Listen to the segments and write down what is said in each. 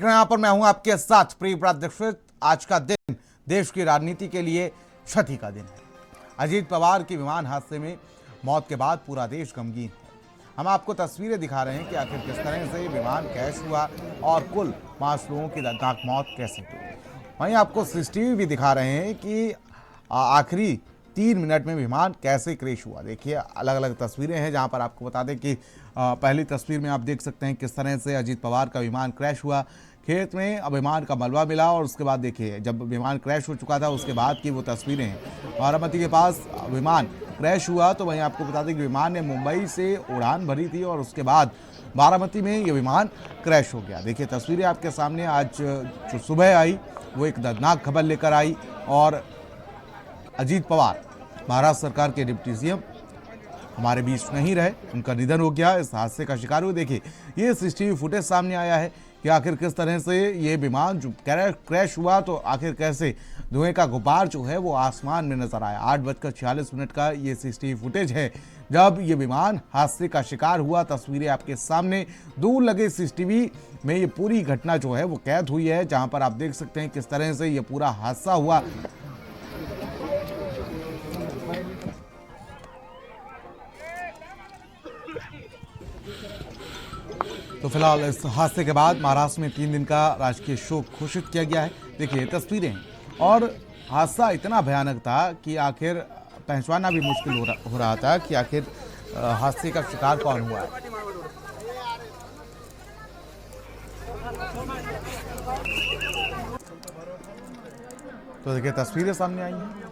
रहे हैं यहाँ पर, मैं हूं आपके साथ प्रिय प्राध्यक्षित। आज का दिन देश की राजनीति के लिए क्षति का दिन है। अजीत पवार के विमान हादसे में मौत के बाद पूरा देश गमगीन है। हम आपको तस्वीरें दिखा रहे हैं कि आखिर किस तरह से विमान क्रैश हुआ और कुल 5 लोगों की दर्दनाक मौत कैसे हुई। वहीं आपको सीसीटीवी भी दिखा रहे हैं कि आखिरी 3 मिनट में विमान कैसे क्रैश हुआ। देखिए, अलग अलग तस्वीरें हैं जहां पर आपको बता दें कि पहली तस्वीर में आप देख सकते हैं किस तरह से अजीत पवार का विमान क्रैश हुआ। खेत में विमान का मलबा मिला और उसके बाद देखिए जब विमान क्रैश हो चुका था उसके बाद की वो तस्वीरें हैं। बारामती के पास विमान क्रैश हुआ तो वहीं आपको बता दें कि विमान ने मुंबई से उड़ान भरी थी और उसके बाद बारामती में ये विमान क्रैश हो गया। देखिए तस्वीरें आपके सामने आज जो सुबह आई वो एक दर्दनाक खबर लेकर आई और अजीत पवार महाराष्ट्र सरकार के डिप्टी सीएम हमारे बीच नहीं रहे, उनका निधन हो गया, इस हादसे का शिकार हुए। देखिए ये सीसीटीवी फुटेज सामने आया है कि आखिर किस तरह से ये विमान जो क्रैश हुआ तो आखिर कैसे धुएं का गुब्बार जो है वो आसमान में नजर आया। 8:46 का ये सीसीटीवी फुटेज है जब ये विमान हादसे का शिकार हुआ। तस्वीरें आपके सामने, दूर लगे सीसीटीवी में ये पूरी घटना जो है वो कैद हुई है, जहां पर आप देख सकते हैं किस तरह से ये पूरा हादसा हुआ। तो फिलहाल इस हादसे के बाद महाराष्ट्र में 3 दिन का राजकीय शोक घोषित किया गया है। देखिए तस्वीरें, और हादसा इतना भयानक था कि आखिर पहचानना भी मुश्किल हो रहा था कि आखिर हादसे का शिकार कौन हुआ है। तो देखिए तस्वीरें सामने आई हैं।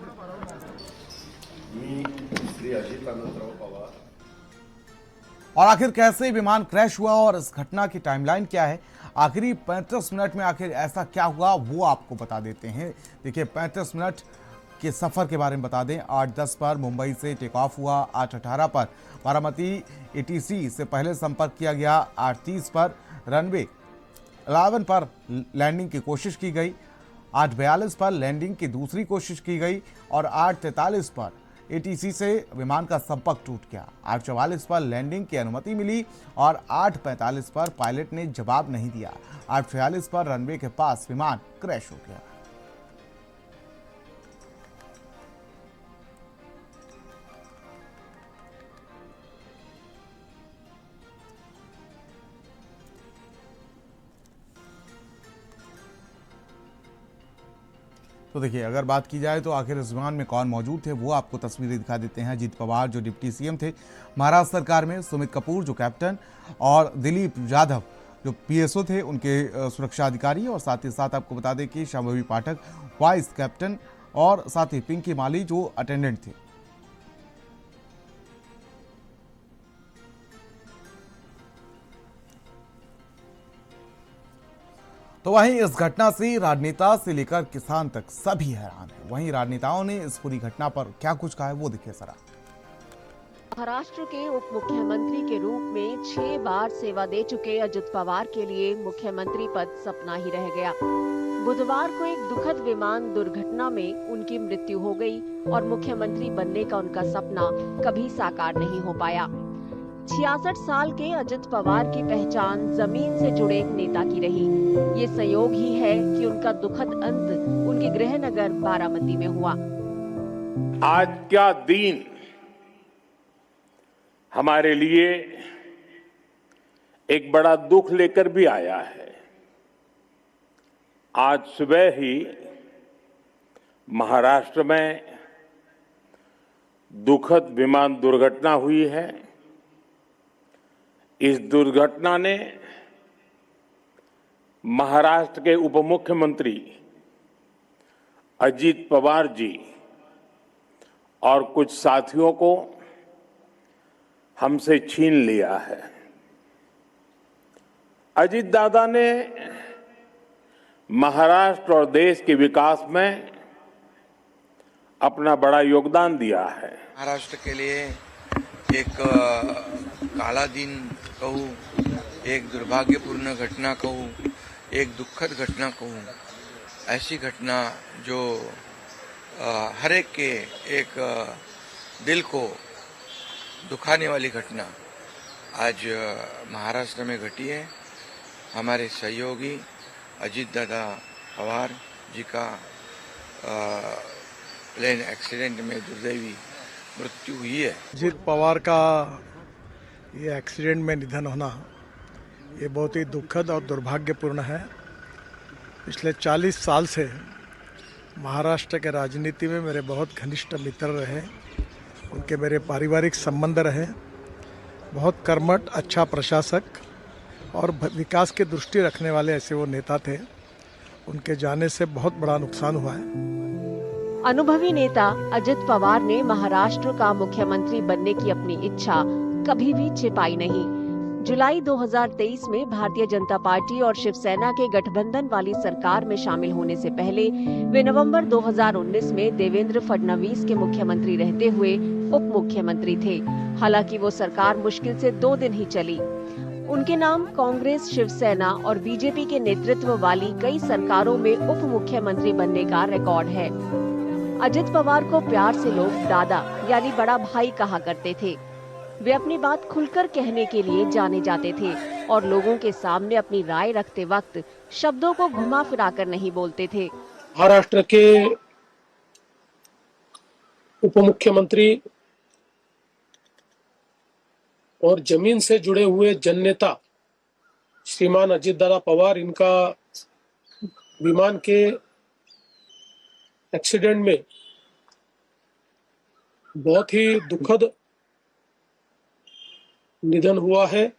और आखिर कैसे विमान क्रैश हुआ और इस घटना की टाइमलाइन क्या है, आखिरी 35 मिनट में आखिर ऐसा क्या हुआ वो आपको बता देते हैं। देखिए 35 मिनट के सफ़र के बारे में बता दें। 8:10 पर मुंबई से टेक ऑफ हुआ, 8:18 पर बारामती एटीसी से पहले संपर्क किया गया, 8:30 पर रनवे 11 पर लैंडिंग की कोशिश की गई, 8:42 पर लैंडिंग की दूसरी कोशिश की गई और 8:43 पर एटीसी से विमान का संपर्क टूट गया। 8:44 पर लैंडिंग की अनुमति मिली और 8:45 पर पायलट ने जवाब नहीं दिया। 8:46 पर रनवे के पास विमान क्रैश हो गया। तो देखिए अगर बात की जाए तो आखिर इस विमान में कौन मौजूद थे वो आपको तस्वीरें दिखा देते हैं। अजीत पवार जो डिप्टी सीएम थे महाराष्ट्र सरकार में, सुमित कपूर जो कैप्टन और दिलीप यादव जो पीएसओ थे उनके सुरक्षा अधिकारी, और साथ ही साथ आपको बता दें कि शांभवी पाठक वाइस कैप्टन और साथ ही पिंकी माली जो अटेंडेंट थे। तो वहीं इस घटना से राजनेता से लेकर किसान तक सभी हैरान हैं। वहीं राजनेताओं ने इस पूरी घटना पर क्या कुछ कहा है वो देखिए जरा। महाराष्ट्र के उप मुख्यमंत्री के रूप में 6 बार सेवा दे चुके अजित पवार के लिए मुख्यमंत्री पद सपना ही रह गया। बुधवार को एक दुखद विमान दुर्घटना में उनकी मृत्यु हो गई और मुख्यमंत्री बनने का उनका सपना कभी साकार नहीं हो पाया। 66 साल के अजित पवार की पहचान जमीन से जुड़े एक नेता की रही। ये संयोग ही है कि उनका दुखद अंत उनके गृह नगर बारामती में हुआ। आज क्या दिन हमारे लिए एक बड़ा दुख लेकर भी आया है। आज सुबह ही महाराष्ट्र में दुखद विमान दुर्घटना हुई है। इस दुर्घटना ने महाराष्ट्र के उप मुख्यमंत्री अजीत पवार जी और कुछ साथियों को हमसे छीन लिया है। अजीत दादा ने महाराष्ट्र और देश के विकास में अपना बड़ा योगदान दिया है। महाराष्ट्र के लिए एक काला दिन कहूँ, एक दुर्भाग्यपूर्ण घटना कहूँ, एक दुखद घटना कहूँ, ऐसी घटना जो हर एक के एक दिल को दुखाने वाली घटना आज महाराष्ट्र में घटी है। हमारे सहयोगी अजीत दादा पवार जी का प्लेन एक्सीडेंट में दुर्दैवी मृत्यु हुई है। अजीत पवार का ये एक्सीडेंट में निधन होना ये बहुत ही दुखद और दुर्भाग्यपूर्ण है। पिछले 40 साल से महाराष्ट्र के राजनीति में मेरे बहुत घनिष्ठ मित्र रहे, उनके मेरे पारिवारिक संबंध रहे। बहुत कर्मठ, अच्छा प्रशासक और विकास की दृष्टि रखने वाले ऐसे वो नेता थे। उनके जाने से बहुत बड़ा नुकसान हुआ है। अनुभवी नेता अजित पवार ने महाराष्ट्र का मुख्यमंत्री बनने की अपनी इच्छा कभी भी छिपाई नहीं। जुलाई 2023 में भारतीय जनता पार्टी और शिवसेना के गठबंधन वाली सरकार में शामिल होने से पहले वे नवंबर 2019 में देवेंद्र फडणवीस के मुख्यमंत्री रहते हुए उप मुख्यमंत्री थे। हालांकि वो सरकार मुश्किल से 2 दिन ही चली। उनके नाम कांग्रेस, शिवसेना और बीजेपी के नेतृत्व वाली कई सरकारों में उप मुख्यमंत्री बनने का रिकॉर्ड है। अजित पवार को प्यार से लोग दादा यानी बड़ा भाई कहा करते थे। वे अपनी बात खुलकर कहने के लिए जाने जाते थे और लोगों के सामने अपनी राय रखते वक्त शब्दों को घुमा फिरा कर नहीं बोलते थे। महाराष्ट्र के उप मुख्यमंत्री और जमीन से जुड़े हुए जननेता श्रीमान अजित दादा पवार, इनका विमान के एक्सीडेंट में बहुत ही दुखद निधन हुआ है।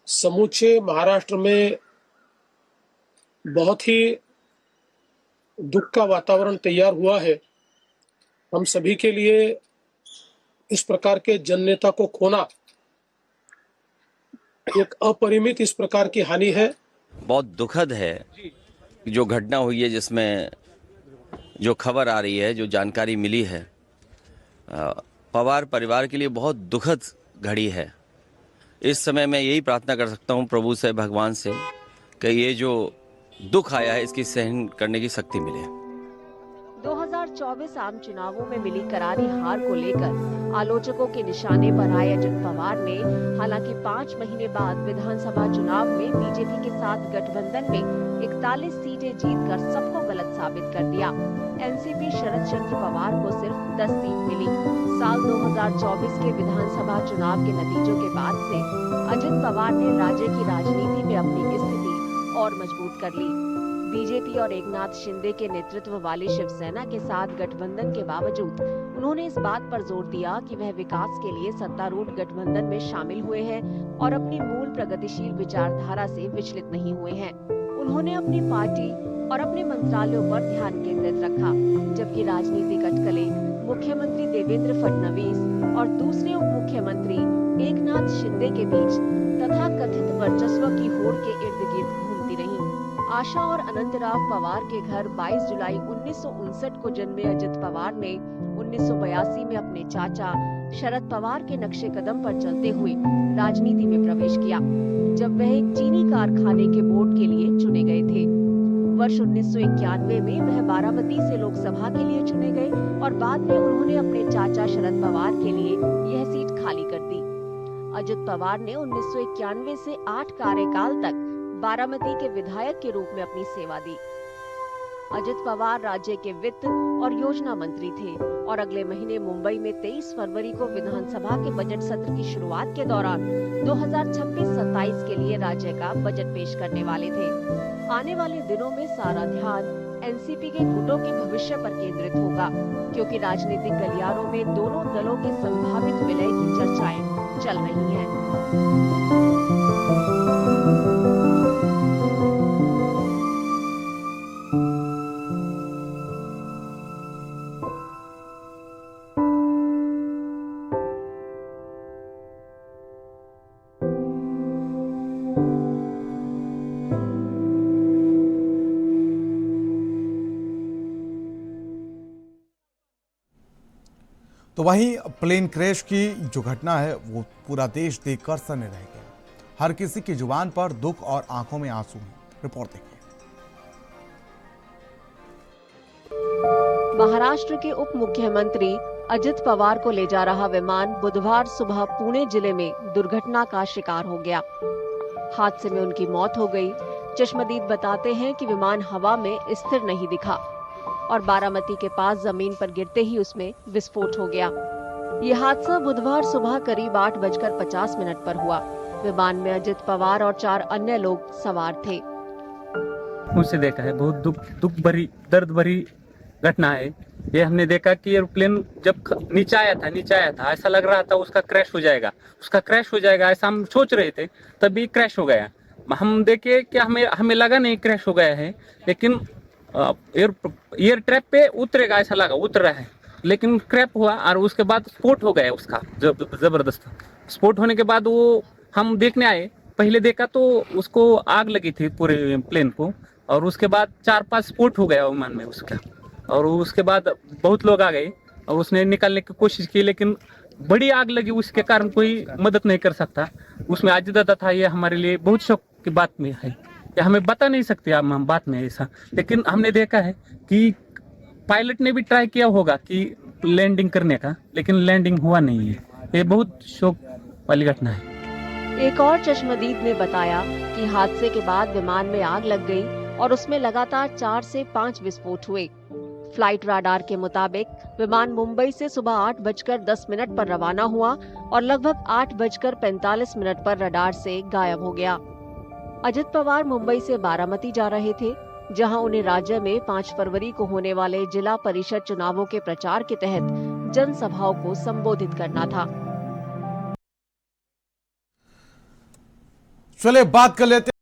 समूचे महाराष्ट्र में बहुत ही दुख का वातावरण तैयार हुआ है। हम सभी के लिए इस प्रकार के जननेता को खोना एक अपरिमित इस प्रकार की हानि है। बहुत दुखद है जो घटना हुई है, जिसमें जो खबर आ रही है, जो जानकारी मिली है, पवार परिवार के लिए बहुत दुखद घड़ी है। इस समय मैं यही प्रार्थना कर सकता हूं प्रभु से, भगवान से, कि ये जो दुख आया है इसकी सहन करने की शक्ति मिले। 2024 आम चुनावों में मिली करारी हार को लेकर आलोचकों के निशाने पर आए अजित पवार ने हालांकि 5 महीने बाद विधानसभा चुनाव में बीजेपी के साथ गठबंधन में 41 सीटें जीतकर सबको गलत साबित कर दिया। एनसीपी शरद चंद्र पवार को सिर्फ 10 सीट मिली। साल 2024 के विधानसभा चुनाव के नतीजों के बाद से अजित पवार ने राज्य की राजनीति में अपनी स्थिति और मजबूत कर ली। बीजेपी और एकनाथ शिंदे के नेतृत्व वाली शिवसेना के साथ गठबंधन के बावजूद उन्होंने इस बात पर जोर दिया कि वह विकास के लिए सत्तारूढ़ गठबंधन में शामिल हुए हैं और अपनी मूल प्रगतिशील विचारधारा से विचलित नहीं हुए हैं। उन्होंने अपनी पार्टी और अपने मंत्रालयों पर ध्यान केंद्रित रखा, जबकि राजनीतिक अटकलें मुख्यमंत्री देवेंद्र फडणवीस और दूसरे उप मुख्यमंत्री एकनाथ शिंदे के बीच तथा कथित वर्चस्व की होड़ के इर्द गिर्द घूमती रहीं। आशा और अनंतराव पवार के घर 22 जुलाई 1959 को जन्मे अजित पवार ने 1982 में अपने चाचा शरद पवार के नक्शे कदम पर चलते हुए राजनीति में प्रवेश किया, जब वह एक चीनी कारखाने के बोर्ड के लिए चुने गए थे। वर्ष 1991 में वह बारामती से लोकसभा के लिए चुने गए और बाद में उन्होंने अपने चाचा शरद पवार के लिए यह सीट खाली कर दी। अजित पवार ने 1991 से 8 कार्यकाल तक बारामती के विधायक के रूप में अपनी सेवा दी। अजित पवार राज्य के वित्त और योजना मंत्री थे और अगले महीने मुंबई में 23 फरवरी को विधानसभा के बजट सत्र की शुरुआत के दौरान 2026-27 के लिए राज्य का बजट पेश करने वाले थे। आने वाले दिनों में सारा ध्यान एनसीपी के गुटों के भविष्य पर केंद्रित होगा, क्योंकि राजनीतिक गलियारों में दोनों दलों के संभावित विलय की चर्चाएं चल रही हैं। तो वहीं प्लेन क्रैश की जो घटना है वो पूरा देश देखकर सन्न रह गया। हर किसी की जुबान पर दुख और आंखों में आंसू हैं। रिपोर्ट देखिए। महाराष्ट्र के उप मुख्यमंत्री अजित पवार को ले जा रहा विमान बुधवार सुबह पुणे जिले में दुर्घटना का शिकार हो गया। हादसे में उनकी मौत हो गई। चश्मदीद बताते हैं कि विमान हवा में स्थिर नहीं दिखा और बारामती के पास जमीन पर गिरते ही उसमें विस्फोट हो गया। ये हादसा बुधवार सुबह करीब 8:50 पर हुआ। विमान में अजित पवार और 4 अन्य लोग सवार थे। उसे देखा है, बहुत दुख भरी, दर्द भरी घटना है। ये हमने देखा कि एरोप्लेन जब नीचे आया था, ऐसा लग रहा था उसका क्रैश हो जाएगा, ऐसा हम सोच रहे थे, तभी क्रैश हो गया। हम देखे कि हमें लगा नहीं क्रैश हो गया है, लेकिन एयर ट्रैप पे उतरेगा ऐसा लगा, उतर रहा है, लेकिन क्रैप हुआ और उसके बाद स्फोट हो गया उसका जबरदस्त। स्फोट होने के बाद वो हम देखने आए, पहले देखा तो उसको आग लगी थी पूरे प्लेन को, और उसके बाद 4-5 स्फोट हो गया विमान में उसका, और उसके बाद बहुत लोग आ गए और उसने निकालने की कोशिश की, लेकिन बड़ी आग लगी, उसके कारण कोई मदद नहीं कर सकता। उसमें अजित था, ये हमारे लिए बहुत शौक की बात में है, ये हमें बता नहीं सकते हम बात में ऐसा, लेकिन हमने देखा है कि पायलट ने भी ट्राई किया होगा कि लैंडिंग करने का, लेकिन लैंडिंग हुआ नहीं है। ये बहुत शौक वाली घटना है। एक और चश्मदीद ने बताया कि हादसे के बाद विमान में आग लग गई और उसमें लगातार 4 से 5 विस्फोट हुए। फ्लाइट राडार के मुताबिक विमान मुंबई से सुबह 8:10 पर रवाना हुआ और लगभग 8:45 पर रडार से गायब हो गया। अजित पवार मुंबई से बारामती जा रहे थे, जहां उन्हें राज्य में 5 फरवरी को होने वाले जिला परिषद चुनावों के प्रचार के तहत जनसभाओं को संबोधित करना था। चलिए बात कर लेते